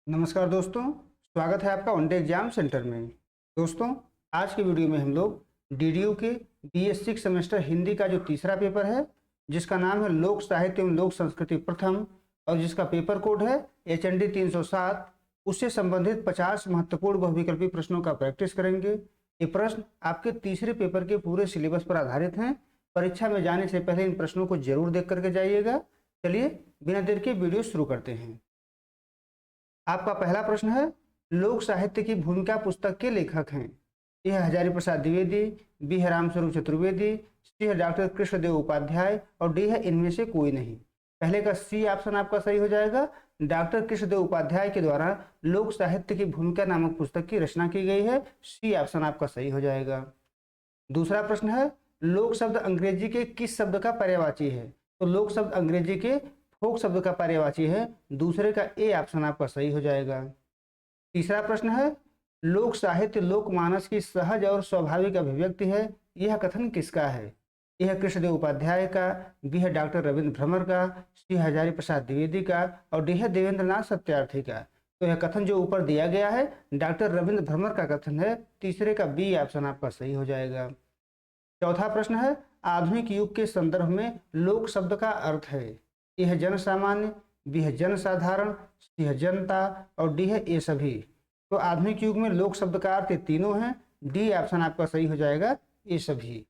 नमस्कार दोस्तों, स्वागत है आपका वनडे एग्जाम सेंटर में। दोस्तों, आज की वीडियो में हम लोग डीडीयू के BA6 सेमेस्टर हिंदी का जो तीसरा पेपर है, जिसका नाम है लोक साहित्य एवं लोक संस्कृति प्रथम और जिसका पेपर कोड है HND 307, उससे संबंधित 50 महत्वपूर्ण बहुविकल्पी प्रश्नों का प्रैक्टिस करेंगे। ये प्रश्न आपके तीसरे पेपर के पूरे सिलेबस पर आधारित हैं। परीक्षा में जाने से पहले इन प्रश्नों को जरूर देख करके जाइएगा। चलिए बिना देर के वीडियो शुरू करते हैं। आपका पहला प्रश्न है, लोक साहित्य की भूमिका पुस्तक के लेखक हैं। ए है हजारी प्रसाद द्विवेदी, बी है रामस्वरूप चतुर्वेदी, सी है डॉक्टर कृष्णदेव उपाध्याय और डी है इनमें से कोई नहीं। पहले का सी ऑप्शन आपका सही हो जाएगा। डॉक्टर कृष्णदेव उपाध्याय के द्वारा लोक साहित्य की भूमिका नामक पुस्तक की रचना की गई है। सी ऑप्शन आपका सही हो जाएगा। दूसरा प्रश्न है, लोक शब्द अंग्रेजी के किस शब्द का पर्यायवाची है? तो लोक शब्द अंग्रेजी के फोक शब्द का पर्यायवाची है। दूसरे का ए ऑप्शन आपका सही हो जाएगा। तीसरा प्रश्न है, लोक साहित्य लोकमानस की सहज और स्वाभाविक अभिव्यक्ति है। यह कथन किसका है? यह कृष्णदेव उपाध्याय का, बी है डॉक्टर रविंद्र भ्रमर का, सी हजारी प्रसाद द्विवेदी का और डी है देवेंद्रनाथ सत्यार्थी का। तो यह कथन जो ऊपर दिया गया है डॉक्टर रविंद्र भ्रमर का कथन है। तीसरे का बी ऑप्शन आपका सही हो जाएगा। चौथा प्रश्न है, आधुनिक युग के संदर्भ में लोक शब्द का अर्थ है। ए है जन सामान्य, बी है जन साधारण, सी है जनता और डी है ये सभी। तो आधुनिक युग में लोक शब्द का अर्थ ये तीनों हैं। डी ऑप्शन आपका सही हो जाएगा, ये सभी।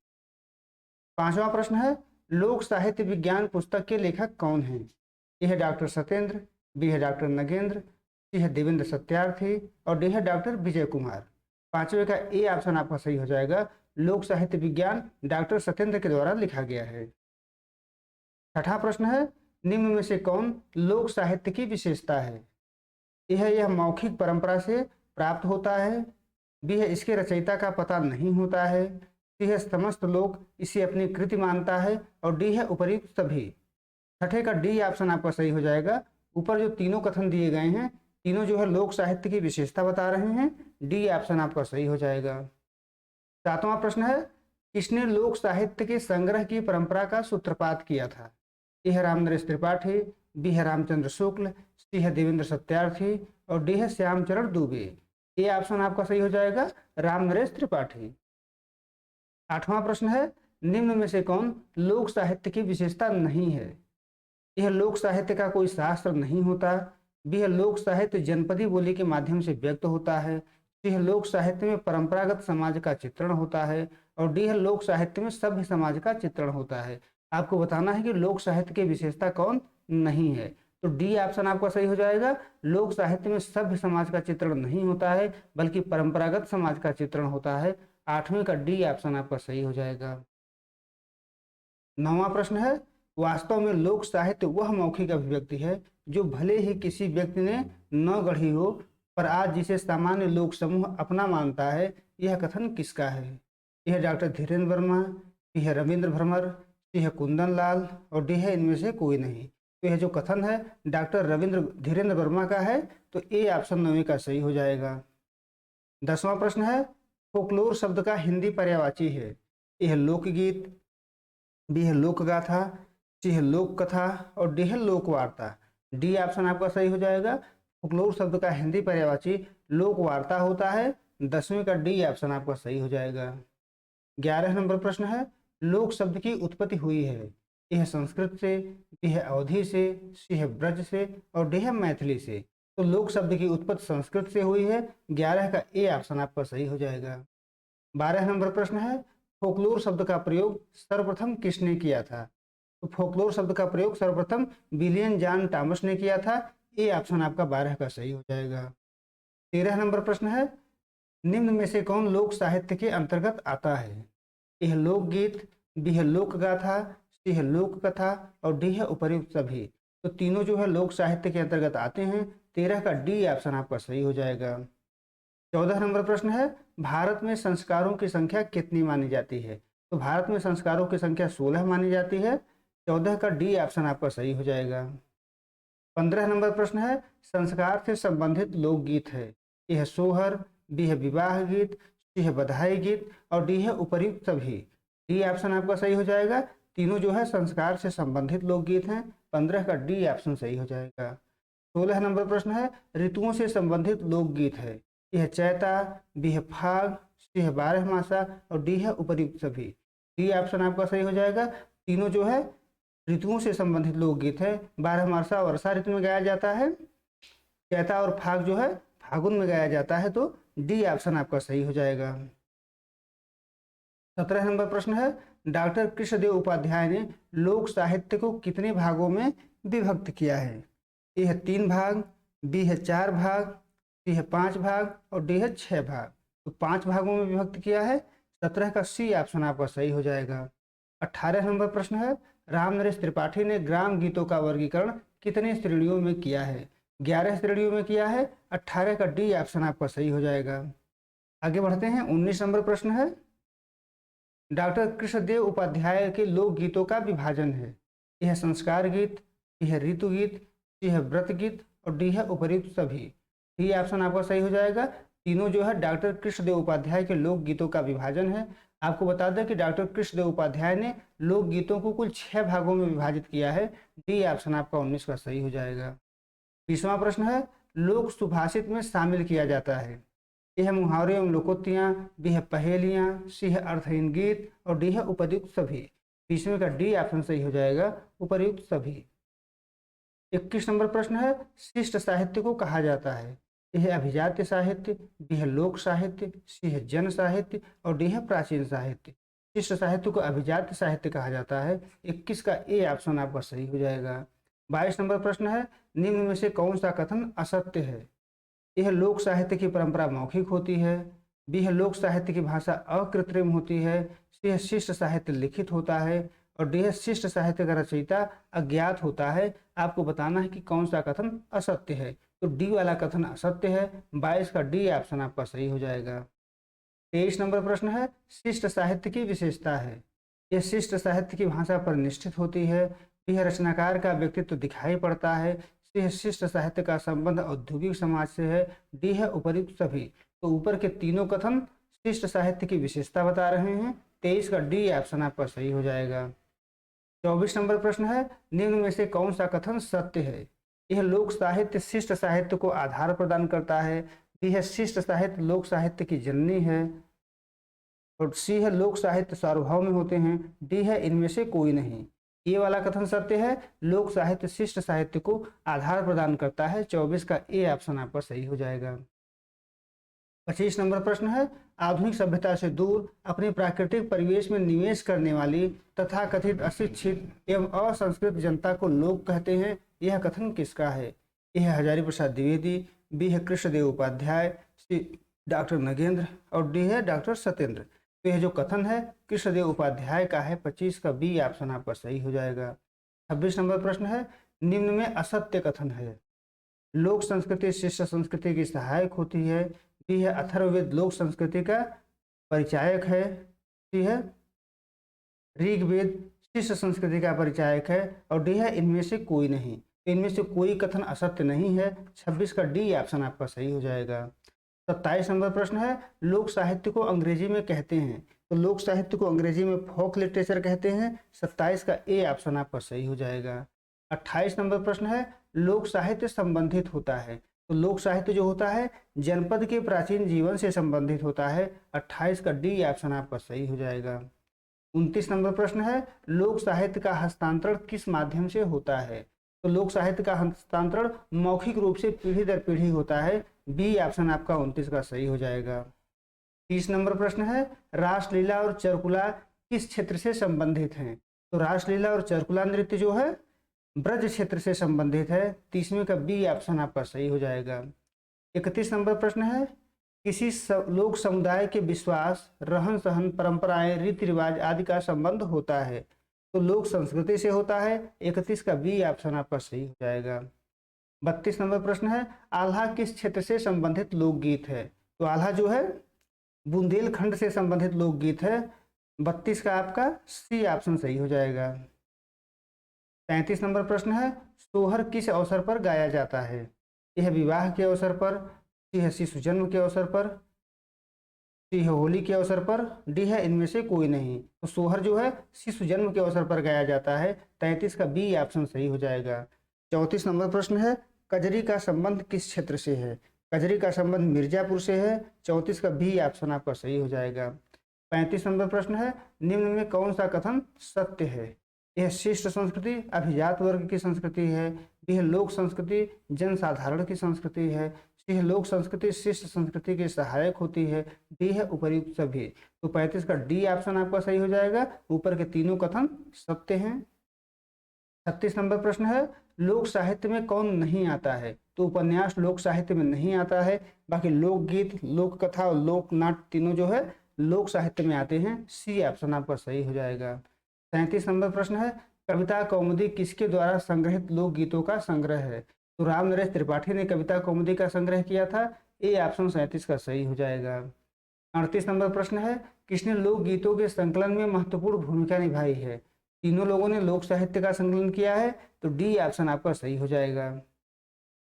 पांचवा प्रश्न है, लोक साहित्य विज्ञान पुस्तक के लेखक कौन हैं? ए है डॉक्टर सत्येंद्र, बी है डॉक्टर नगेंद्र, सी है देवेंद्र सत्यार्थी और डी है डॉक्टर विजय कुमार। पांचवे का ए ऑप्शन आपका सही हो जाएगा। लोक साहित्य विज्ञान डॉक्टर सत्येंद्र के द्वारा लिखा गया है। छठा प्रश्न है, निम्न में से कौन लोक साहित्य की विशेषता है? यह मौखिक परंपरा से प्राप्त होता है, बी है इसके रचयिता का पता नहीं होता है, सी है समस्त लोग इसे अपनी कृति मानता है और डी है उपर्युक्त सभी। छठे का डी ऑप्शन आपका सही हो जाएगा। ऊपर जो तीनों कथन दिए गए हैं तीनों जो है लोक साहित्य की विशेषता बता रहे हैं। डी ऑप्शन आपका सही हो जाएगा। सातवां प्रश्न है, किसने लोक साहित्य के संग्रह की परंपरा का सूत्रपात किया था? ए है रामनरेश त्रिपाठी, बी है रामचंद्र शुक्ल, सी है देवेंद्र सत्यार्थी और डी है श्यामचरण दुबे। ए ऑप्शन आपका सही हो जाएगा, रामनरेश त्रिपाठी। आठवां प्रश्न है, निम्न में से कौन लोक साहित्य की विशेषता नहीं है? यह लोक साहित्य का कोई शास्त्र नहीं होता, बी है लोक साहित्य जनपदी बोली के माध्यम से व्यक्त होता है, सी है लोक साहित्य में परंपरागत समाज का चित्रण होता है और डी है लोक साहित्य में सभ्य समाज का चित्रण होता है। आपको बताना है कि लोक साहित्य की विशेषता कौन नहीं है। तो डी ऑप्शन आपका सही हो जाएगा। लोक साहित्य में सभ्य समाज का चित्रण नहीं होता है बल्कि परंपरागत समाज का चित्रण होता है। आठवें का डी ऑप्शन आपका सही हो जाएगा। नौवां प्रश्न है, वास्तव में लोक साहित्य वह मौखिक अभिव्यक्ति है जो भले ही किसी व्यक्ति ने न गढ़ी हो पर आज जिसे सामान्य लोक समूह अपना मानता है। यह कथन किसका है? यह डॉक्टर धीरेन्द्र वर्मा, सी है रविंद्र भ्रमर, सी है कुंदन लाल और डी है इनमें से कोई नहीं। तो यह जो कथन है डॉक्टर धीरेन्द्र वर्मा का है। तो ए ऑप्शन 9 का सही हो जाएगा। 10वां प्रश्न है, फोकलोर शब्द का हिंदी पर्यायवाची है। यह लोकगीत, बी है लोक गाथा, सी है लोक कथा और डी है लोक वार्ता। डी ऑप्शन आपका सही हो जाएगा। फोकलोर शब्द का हिंदी पर्यायवाची लोक वार्ता होता है। 10वें का डी ऑप्शन आपका सही हो जाएगा। 11 नंबर प्रश्न है, लोक शब्द की उत्पत्ति हुई है। यह संस्कृत से, बी है अवधी से, सी है ब्रज से और डी है मैथिली से। तो लोक शब्द की उत्पत्ति संस्कृत से हुई है। 11 का ए ऑप्शन आपका सही हो जाएगा। 12 नंबर प्रश्न है, फोकलोर शब्द का प्रयोग सर्वप्रथम किसने किया था? तो फोकलोर शब्द का प्रयोग सर्वप्रथम विलियम जॉन थॉमस ने किया था। ए ऑप्शन आपका 12 का सही हो जाएगा। 13 नंबर प्रश्न है, निम्न में से कौन लोक साहित्य के अंतर्गत आता है? यह लोकगीत, बी है लोक गाथा, सी है लोक कथा और डी है उपर्युक्त सभी। तो तीनों जो है लोक साहित्य के अंतर्गत आते हैं। 13 का डी ऑप्शन आपका सही हो जाएगा। 14 नंबर प्रश्न है, भारत में संस्कारों की संख्या कितनी मानी जाती है? तो भारत में संस्कारों की संख्या 16 मानी जाती है। 14 का डी ऑप्शन आपका सही हो जाएगा। 15 नंबर प्रश्न है, संस्कार से संबंधित लोकगीत है। यह सोहर, बी है विवाह गीत, सी है बधाई गीत और डी है उपर्युक्त सभी। डी ऑप्शन आपका सही हो जाएगा। तीनों जो है संस्कार से संबंधित लोकगीत हैं। 15 का डी ऑप्शन सही हो जाएगा। 16 नंबर प्रश्न है ऋतुओं से संबंधित लोकगीत है। यह चैता, बी है फाग, सी है बारहमासा और डी है उपर्युक्त सभी। डी ऑप्शन आपका सही हो जाएगा। तीनों जो है ऋतुओं से संबंधित लोकगीत है। बारहमासा वर्षा ऋतु में गाया जाता है, चैता और फाग जो है फागुन में गाया जाता है, तो डी ऑप्शन आपका सही हो जाएगा। 17 नंबर प्रश्न है डॉक्टर कृष्णदेव उपाध्याय ने लोक साहित्य को कितने भागों में विभक्त किया है। ए है 3 भाग, बी है 4 भाग, सी है 5 भाग और डी है 6 भाग। तो 5 भागों में विभक्त किया है। 17 का सी ऑप्शन आपका सही हो जाएगा। 18 नंबर प्रश्न है रामनरेश त्रिपाठी ने ग्राम गीतों का वर्गीकरण कितने श्रेणियों में किया है। 11 श्रेणियों में किया है। 18 का डी ऑप्शन आपका सही हो जाएगा। आगे बढ़ते हैं। 19 नंबर प्रश्न है डॉक्टर कृष्णदेव उपाध्याय के लोकगीतों का विभाजन है। यह संस्कार गीत, यह ऋतु गीत, यह व्रत गीत और डी है उपर्युक्त सभी। डी ऑप्शन आपका सही हो जाएगा। तीनों जो है डॉक्टर कृष्णदेव उपाध्याय के लोकगीतों का विभाजन है। आपको बता दें कि डॉक्टर कृष्णदेव उपाध्याय ने लोकगीतों को कुल 6 भागों में विभाजित किया है। डी ऑप्शन आपका 19 का सही हो जाएगा। 20वां प्रश्न है लोक सुभाषित में शामिल किया जाता है। यह है मुहावरे एवं लोकोक्तियाँ, बी है पहेलियाँ, सी है अर्थहीन गीत और डी है उपर्युक्त सभी। 20वें का डी ऑप्शन सही हो जाएगा, उपर्युक्त सभी। 21 नंबर प्रश्न है शिष्ट साहित्य को कहा जाता है। यह है अभिजात्य साहित्य, बी है लोक साहित्य, सी है जन साहित्य और डी है प्राचीन साहित्य। शिष्ट साहित्य को अभिजात्य साहित्य कहा जाता है। 21 का ए ऑप्शन आपका सही हो जाएगा। 22 नंबर प्रश्न है निम्न में से कौन सा कथन असत्य है। यह लोक साहित्य की परंपरा मौखिक होती है, बी है लोक साहित्य की भाषा अकृत्रिम होती है, सी है शिष्ट साहित्य लिखित होता है और डी है शिष्ट साहित्य का रचयिता अज्ञात होता है। आपको बताना है कि कौन सा कथन असत्य है। तो डी वाला कथन असत्य है। 22 का डी ऑप्शन आपका सही हो जाएगा। 23 नंबर प्रश्न है शिष्ट साहित्य की विशेषता है। यह शिष्ट साहित्य की भाषा पर निष्ठित होती है, बी है रचनाकार का व्यक्तित्व दिखाई पड़ता है, सी है शिष्ट साहित्य का संबंध औद्योगिक समाज से है, डी है उपर्युक्त सभी। तो ऊपर के तीनों कथन शिष्ट साहित्य की विशेषता बता रहे हैं। 23 का डी ऑप्शन आपका सही हो जाएगा। 24 नंबर प्रश्न है निम्न में से कौन सा कथन सत्य है। यह लोक साहित्य शिष्ट साहित्य को आधार प्रदान करता है, बी है शिष्ट साहित्य लोक साहित्य की जननी है और सी है लोक साहित्य सार्वभौम में होते हैं, डी है इनमें से कोई नहीं। ये वाला कथन सत्य है, लोक साहित्य शिष्ट साहित्य को आधार प्रदान करता है। 24 का ए ऑप्शन आपका सही हो जाएगा। 25 नंबर प्रश्न है आधुनिक सभ्यता से दूर अपने प्राकृतिक परिवेश में निवेश करने वाली तथा कथित अशिक्षित एवं असंस्कृत जनता को लोग कहते हैं। यह कथन किसका है। यह है हजारी प्रसाद द्विवेदी, बी है कृष्णदेव उपाध्याय, सी डॉक्टर नगेंद्र और डी है डॉक्टर सत्येंद्र। तो यह जो कथन है कृष्णदेव उपाध्याय का है। 25 का बी ऑप्शन आपका सही हो जाएगा। 26 नंबर प्रश्न है निम्न में असत्य कथन है। लोक संस्कृति शिष्ट संस्कृति की सहायक होती है, बी है अथर्ववेद लोक संस्कृति का परिचायक है, सी है ऋग्वेद शिष्ट संस्कृति का परिचायक है और डी है इनमें से कोई नहीं। तो इनमें से कोई कथन असत्य नहीं है। 26 का डी ऑप्शन आपका सही हो जाएगा। 27 नंबर प्रश्न है लोक साहित्य को अंग्रेजी में कहते हैं। तो लोक साहित्य को अंग्रेजी में फोक लिटरेचर कहते हैं। 27 का ए ऑप्शन आपका सही हो जाएगा। 28 नंबर प्रश्न है लोक साहित्य संबंधित होता है। तो लोक साहित्य जो होता है जनपद के प्राचीन जीवन से संबंधित होता है। 28 का डी ऑप्शन आपका सही हो जाएगा। 29 नंबर प्रश्न है लोक साहित्य का हस्तांतरण किस माध्यम से होता है। तो लोक साहित्य का हस्तांतरण मौखिक रूप से पीढ़ी दर पीढ़ी होता है। बी ऑप्शन आपका 29 का सही हो जाएगा। 30 नंबर प्रश्न है रासलीला और चरकुला किस क्षेत्र से संबंधित हैं। तो रासलीला और चरकुला नृत्य जो है ब्रज क्षेत्र से संबंधित है। 30वें का बी ऑप्शन आपका सही हो जाएगा। 31 नंबर प्रश्न है किसी लोक समुदाय के विश्वास रहन सहन परंपराएं रीति रिवाज आदि का संबंध होता है। तो लोक संस्कृति से होता है। 31 का बी ऑप्शन आपका सही हो जाएगा। 32 नंबर प्रश्न है आल्हा किस क्षेत्र से संबंधित लोकगीत है। तो आल्हा जो है बुंदेलखंड से संबंधित लोकगीत है। 32 का आपका सी ऑप्शन सही हो जाएगा। 33 नंबर प्रश्न है सोहर किस अवसर पर गाया जाता है। यह विवाह के अवसर पर, सी है शिशु जन्म के अवसर पर, सी है होली के अवसर पर, डी है इनमें से कोई नहीं। तो सोहर जो है शिशु जन्म के अवसर पर गाया जाता है। 33 का बी ऑप्शन सही हो जाएगा। 34 नंबर प्रश्न है कजरी का संबंध किस क्षेत्र से है? कजरी का संबंध मिर्जापुर से है। 34 का बी ऑप्शन आपका सही हो जाएगा। 35 नंबर प्रश्न है, निम्न में कौन सा कथन सत्य है? यह शिष्ट संस्कृति अभिजात वर्ग की संस्कृति है, यह लोक संस्कृति जनसाधारण की संस्कृति है, यह लोक संस्कृति शिष्ट संस्कृति के सहायक होती है, डी है उपर्युक्त सभी। तो 35 का डी ऑप्शन आपका सही हो जाएगा। ऊपर के तीनों कथन सत्य हैं। 36 नंबर प्रश्न है, लोक साहित्य में कौन नहीं आता है? तो उपन्यास लोक साहित्य में नहीं आता है, बाकी लोकगीत, लोक कथा और लोक नाट्य तीनों जो है लोक साहित्य में आते हैं। सी ऑप्शन आपका सही हो जाएगा। 37 नंबर प्रश्न है, कविता कौमुदी किसके द्वारा संग्रहित लोकगीतों का संग्रह है? तो राम नरेश त्रिपाठी ने कविता कौमुदी का संग्रह किया था। ए ऑप्शन 37 का सही हो जाएगा। 38 नंबर प्रश्न है, किसने लोकगीतों के संकलन में महत्वपूर्ण भूमिका निभाई है? तीनों लोगों ने लोक साहित्य का संकलन किया है, तो डी ऑप्शन आपका सही हो जाएगा।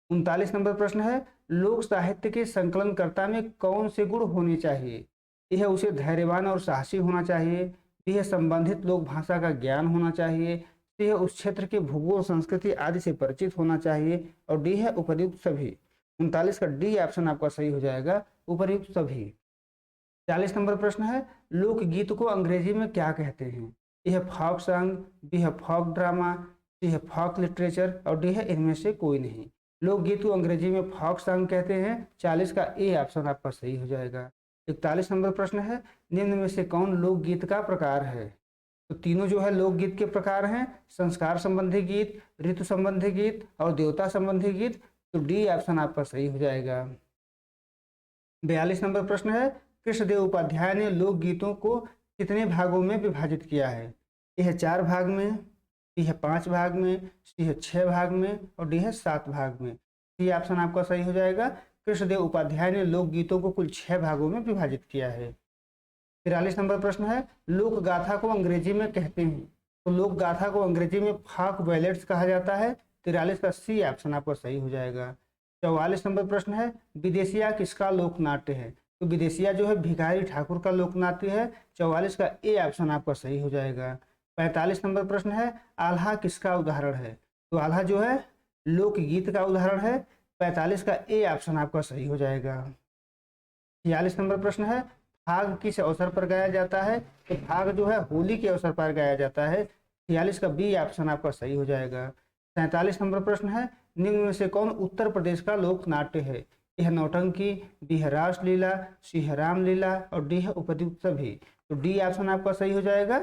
39 नंबर प्रश्न है, लोक साहित्य के संकलनकर्ता में कौन से गुण होने चाहिए? यह उसे धैर्यवान और साहसी होना चाहिए, यह संबंधित लोक भाषा का ज्ञान होना चाहिए, यह उस क्षेत्र के भूगोल संस्कृति आदि से परिचित होना चाहिए, और डी है उपर्युक्त सभी। 39 का डी ऑप्शन आपका सही हो जाएगा, उपर्युक्त सभी। 40 नंबर प्रश्न है, लोकगीत को अंग्रेजी में क्या कहते हैं? यह फॉक सॉन्ग, बी है फॉक ड्रामा, सी है फॉक लिटरेचर, और डी है इनमें से कोई नहीं। लोकगीत को अंग्रेजी में फॉक सॉन्ग कहते हैं। 40 का ए ऑप्शन आपका सही हो जाएगा। 41 नंबर प्रश्न है, निम्न में से कौन लोकगीत का प्रकार है? तो तीनों जो है लोकगीत के प्रकार हैं, संस्कार संबंधी गीत, ऋतु संबंधी गीत और देवता संबंधी गीत। तो डी ऑप्शन आपका सही हो जाएगा। 42 नंबर प्रश्न है, कृष्णदेव उपाध्याय ने लोकगीतों को कितने भागों में विभाजित किया है? यह 4 भाग में, बी है 5 भाग में, सी है 6 भाग में, और डी है 7 भाग में। सी ऑप्शन आपका सही हो जाएगा। कृष्णदेव उपाध्याय ने लोकगीतों को कुल 6 भागों में विभाजित किया है। 43 नंबर प्रश्न है, लोक गाथा को अंग्रेजी में कहते हैं? तो लोक गाथा को अंग्रेजी में फॉक बैलेड्स कहा जाता है। 43 का सी ऑप्शन आपका सही हो जाएगा। 44 नंबर प्रश्न है, विदेशिया किसका लोकनाट्य है? तो विदेशिया जो है भिखारी ठाकुर का लोकनाट्य है। 44 का ए ऑप्शन आपका सही हो जाएगा। 45 नंबर प्रश्न है, आल्हा किसका उदाहरण है? तो आल्हा जो है लोकगीत का उदाहरण है। 45 का ए ऑप्शन आपका सही हो जाएगा। 46 नंबर प्रश्न है, फाग किस अवसर पर गाया जाता है? तो फाग जो है होली के अवसर पर गाया जाता है। 46 का बी ऑप्शन आपका सही हो जाएगा। 47 नंबर प्रश्न है, निम्न में से कौन उत्तर प्रदेश का लोकनाट्य है? यह नौटंकी, बी है रासलीला, सी है रामलीला, और डी है उपद्युक्त सभी। तो डी ऑप्शन आपका सही हो जाएगा।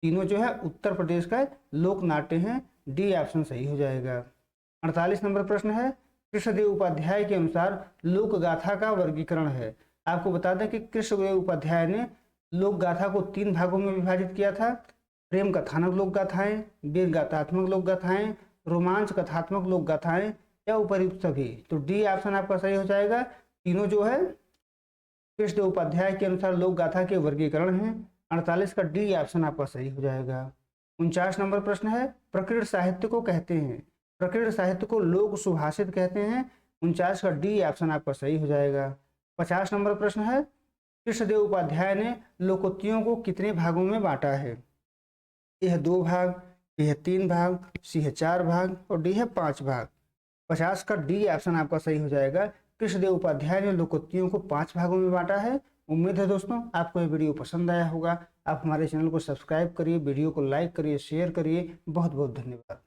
तीनों जो है उत्तर प्रदेश का लोकनाट्य हैं। डी ऑप्शन सही हो जाएगा। 48 नंबर प्रश्न है, कृष्णदेव उपाध्याय के अनुसार लोक गाथा का वर्गीकरण है। आपको बता दें कि कृष्णदेव उपाध्याय ने लोक गाथा को 3 भागों में विभाजित किया था। प्रेम कथानक लोक गाथाएं, वीर गाथात्मक लोक गाथाएं, रोमांच कथात्मक लोक गाथाएं, या उपर्युक्त सभी। तो डी ऑप्शन आपका सही हो जाएगा। तीनों जो है कृष्णदेव उपाध्याय के अनुसार लोक गाथा के वर्गीकरण हैं। 48 का डी ऑप्शन आपका सही हो जाएगा। 49 नंबर प्रश्न है, प्रकृत साहित्य को कहते हैं? प्रकृत साहित्य को लोक सुभाषित कहते हैं। 49 का डी ऑप्शन आपका सही हो जाएगा। 50 नंबर प्रश्न है, कृष्णदेव उपाध्याय ने लोकोक्तियों को कितने भागों में बांटा है? यह 2 भाग, बी है 3 भाग, सी है 4 भाग, और डी है 5 भाग। 50 का डी ऑप्शन आपका सही हो जाएगा। कृष्णदेव उपाध्याय ने लोकोक्तियों को 5 भागों में बांटा है। उम्मीद है दोस्तों आपको ये वीडियो पसंद आया होगा। आप हमारे चैनल को सब्सक्राइब करिए, वीडियो को लाइक करिए, शेयर करिए। बहुत बहुत धन्यवाद।